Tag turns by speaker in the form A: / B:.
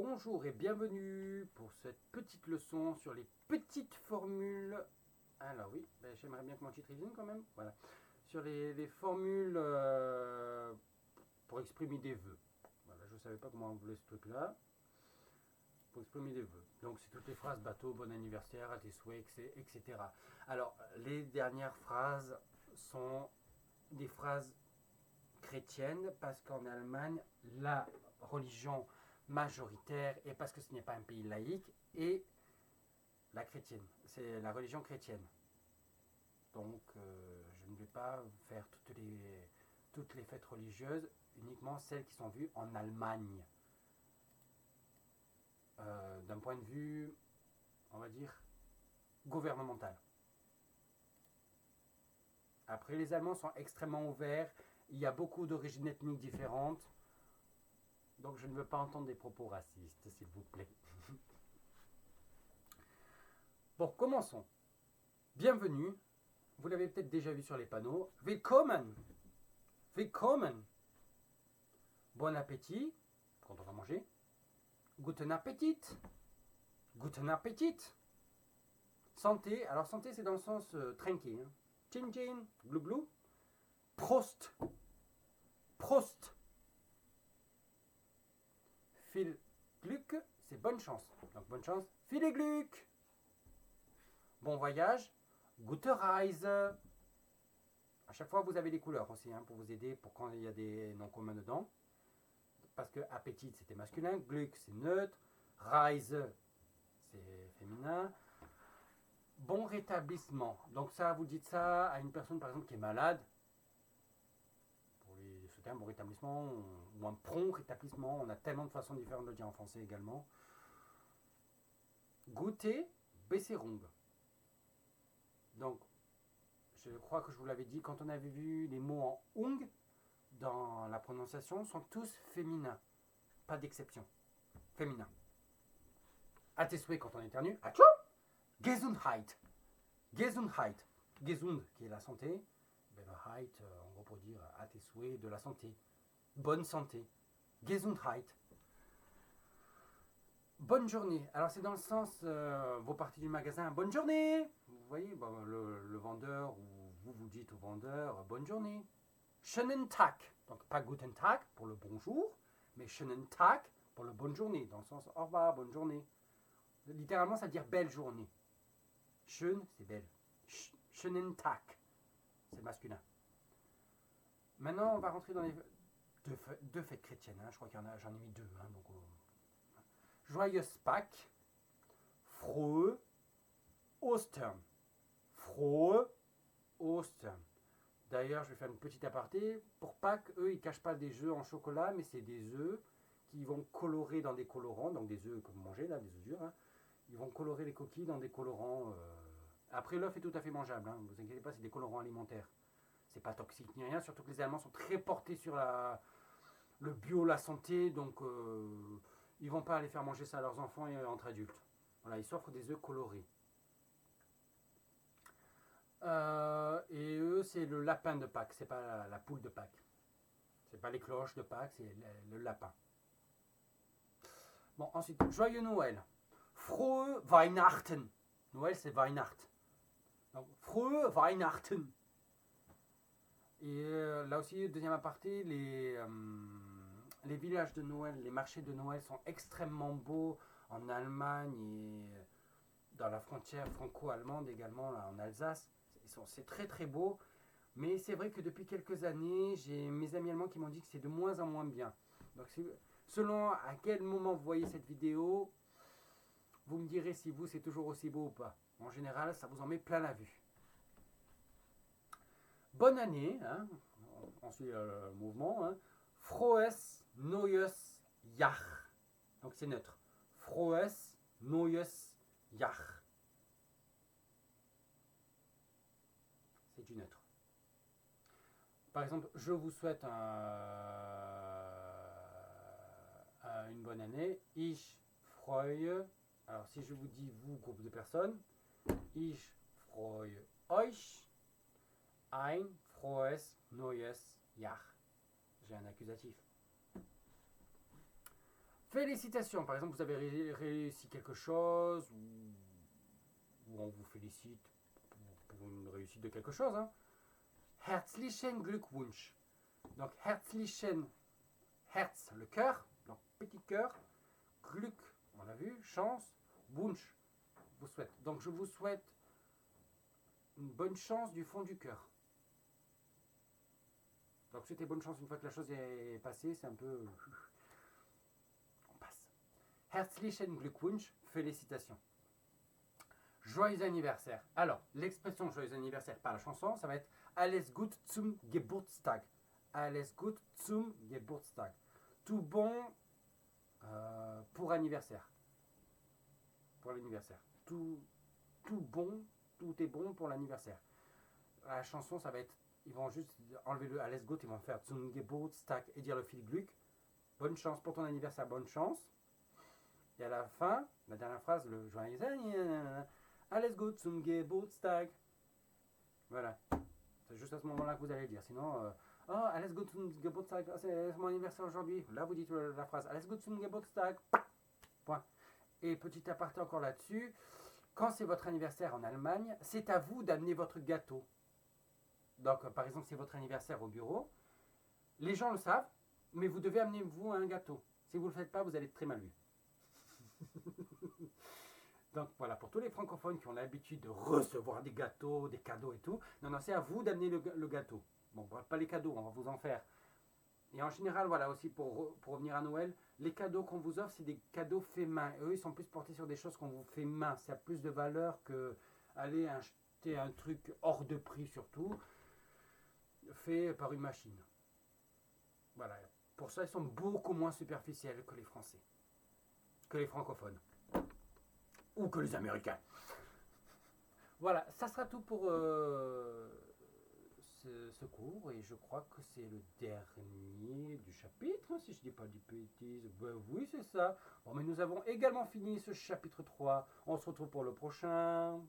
A: Bonjour et bienvenue pour cette petite leçon sur les petites formules. Alors oui, j'aimerais bien que mon titre vienne quand même. Voilà. Sur les formules pour exprimer des vœux. Voilà, je ne savais pas comment on voulait ce truc-là. Pour exprimer des vœux. Donc c'est toutes les phrases bateau, bon anniversaire, à tes souhaits, etc. Alors les dernières phrases sont des phrases chrétiennes parce qu'en Allemagne, la religion majoritaire, et parce que ce n'est pas un pays laïque, est la chrétienne. C'est la religion chrétienne. Donc je ne vais pas faire toutes les fêtes religieuses, uniquement celles qui sont vues en Allemagne. D'un point de vue, on va dire, gouvernemental. Après, les Allemands sont extrêmement ouverts. Il y a beaucoup d'origines ethniques différentes. Donc je ne veux pas entendre des propos racistes, s'il vous plaît. Bon, commençons. Bienvenue. Vous l'avez peut-être déjà vu sur les panneaux. Willkommen. Willkommen. Bon appétit, quand on va manger. Guten Appetit. Guten Appetit. Santé. Alors santé, c'est dans le sens trinqué. Hein. Chin chin, glou glou. Prost. Prost. Viel Glück, c'est bonne chance. Donc bonne chance. Viel Glück. Bon voyage. Gute Reise. À chaque fois, vous avez des couleurs aussi hein, pour vous aider pour quand il y a des noms communs dedans. Parce que appétit, c'était masculin. Glück, c'est neutre. Reise, c'est féminin. Bon rétablissement. Donc ça, vous dites ça à une personne, par exemple, qui est malade. Pour lui souhaiter un bon rétablissement ou un prompt rétablissement. On a tellement de façons différentes de le dire en français également. Gute Besserung. Donc, je crois que je vous l'avais dit, quand on avait vu les mots en ung, dans la prononciation, sont tous féminins. Pas d'exception. Féminin. À tes souhaits quand on éternue. Atchou! Gesundheit. Gesundheit. Gesund, qui est la santé. Heit, en gros pour dire à tes souhaits de la santé. Bonne santé. Gesundheit. Bonne journée. Alors c'est dans le sens, vos parties du magasin, bonne journée. Vous voyez, bon, le vendeur, ou vous dites au vendeur, bonne journée. Schönen Tag. Donc pas Guten Tag pour le bonjour, mais Schönen Tag pour le bonne journée, dans le sens au revoir, bonne journée. Littéralement, ça veut dire belle journée. Schön, c'est belle. Schönen Tag, c'est masculin. Maintenant, on va rentrer dans les deux fêtes chrétiennes. Hein. Je crois j'en ai mis deux. Hein, donc, Joyeuse Pâques, Frohe Ostern. Frohe Ostern. D'ailleurs, je vais faire une petite aparté. Pour Pâques, eux, ils ne cachent pas des œufs en chocolat, mais c'est des œufs qui vont colorer dans des colorants, donc des œufs que vous mangez, là, des œufs durs. Hein. Ils vont colorer les coquilles dans des colorants. Après, l'œuf est tout à fait mangeable. Hein. Ne vous inquiétez pas, c'est des colorants alimentaires. C'est pas toxique ni rien, surtout que les Allemands sont très portés sur le bio, la santé, donc ils vont pas aller faire manger ça à leurs enfants et entre adultes. Voilà, ils s'offrent des œufs colorés. Et eux, c'est le lapin de Pâques, c'est pas la poule de Pâques. C'est pas les cloches de Pâques, c'est le lapin. Bon, ensuite, joyeux Noël. Frohe Weihnachten. Noël, c'est Weihnacht. Donc, frohe Weihnachten. Et là aussi, deuxième aparté, les villages de Noël, les marchés de Noël sont extrêmement beaux en Allemagne et dans la frontière franco-allemande également, là, en Alsace. C'est très très beau, mais c'est vrai que depuis quelques années, j'ai mes amis allemands qui m'ont dit que c'est de moins en moins bien. Donc selon à quel moment vous voyez cette vidéo, vous me direz si vous c'est toujours aussi beau ou pas. En général, ça vous en met plein la vue. Bonne année, hein, on suit le mouvement. Hein. Frohes Neues Jahr. Donc c'est neutre. Frohes Neues Jahr. C'est du neutre. Par exemple, je vous souhaite une bonne année. Ich freue. Alors si je vous dis vous, groupe de personnes. Ich freue euch. Ein frohes neues Jahr. J'ai un accusatif. Félicitations. Par exemple, vous avez réussi quelque chose ou on vous félicite pour une réussite de quelque chose. Hein. Herzlichen Glückwunsch. Donc, herzlichen, Herz, le cœur, donc petit cœur, Glück, on a vu, chance, Wunsch, vous souhaite. Donc, je vous souhaite une bonne chance du fond du cœur. Donc, c'était bonne chance une fois que la chose est passée, c'est un peu... On passe. Herzlichen Glückwunsch, félicitations. Joyeux anniversaire. Alors, l'expression joyeux anniversaire par la chanson, ça va être Alles gut zum Geburtstag. Alles gut zum Geburtstag. Tout bon pour anniversaire. Pour l'anniversaire. Tout bon, tout est bon pour l'anniversaire. La chanson, ça va être, ils vont juste enlever le Alles gut, ils vont faire zum Geburtstag et dire le viel Glück. Bonne chance pour ton anniversaire, bonne chance. Et à la fin, la dernière phrase, le joyeux anniversaire. Alles gut zum Geburtstag. Voilà. C'est juste à ce moment-là que vous allez dire. Sinon, oh, alles gut zum Geburtstag. Oh, c'est mon anniversaire aujourd'hui. Là, vous dites la phrase Alles gut zum Geburtstag. Point. Et petit aparté encore là-dessus. Quand c'est votre anniversaire en Allemagne, c'est à vous d'amener votre gâteau. Donc, par exemple, c'est votre anniversaire au bureau. Les gens le savent, mais vous devez amener vous un gâteau. Si vous ne le faites pas, vous allez être très mal vu. Donc voilà, pour tous les francophones qui ont l'habitude de recevoir des gâteaux, des cadeaux et tout, non, c'est à vous d'amener le gâteau. Bon, pas les cadeaux, on va vous en faire. Et en général, voilà aussi, pour revenir à Noël, les cadeaux qu'on vous offre, c'est des cadeaux faits main. Eux, ils sont plus portés sur des choses qu'on vous fait main. Ça a plus de valeur que aller acheter un truc hors de prix surtout, fait par une machine. Voilà. Pour ça, ils sont beaucoup moins superficiels que les Français, que les francophones. Ou que les Américains. Voilà, ça sera tout pour ce cours. Et je crois que c'est le dernier du chapitre, si je ne dis pas des bêtises. Ben oui, c'est ça. Bon, mais nous avons également fini ce chapitre 3. On se retrouve pour le prochain.